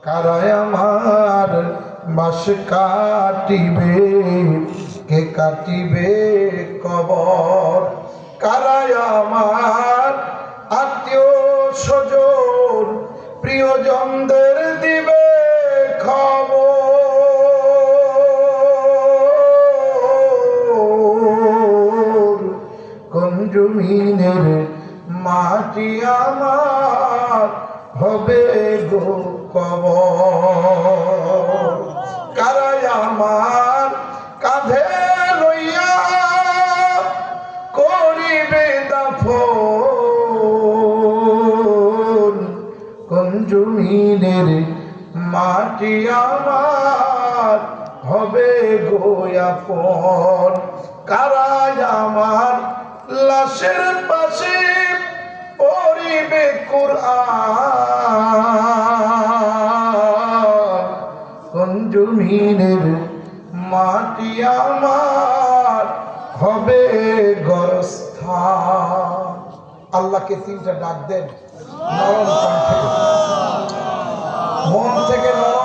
কারায় আমার বাস কাটিবে, কে কাটিবে কবর। কারায় আমার আত্মীয় স্বজন প্রিয়জনদের দিবে খবর। কোন জমিনের মাটি আমার হবে গো কবর। কারাই আমার কাঁধে লইয়া করিবে দাফন। কোন জমিনের মাটি আমার হবে গো আপন। কারাই আমার লাশের পাশে পড়িবে কুরআন। কোন জমিনের মাটি আমার হবে গোরস্থান। আল্লাহকে তিনটা ডাক দেন নরম কণ্ঠে, মন থেকে নরম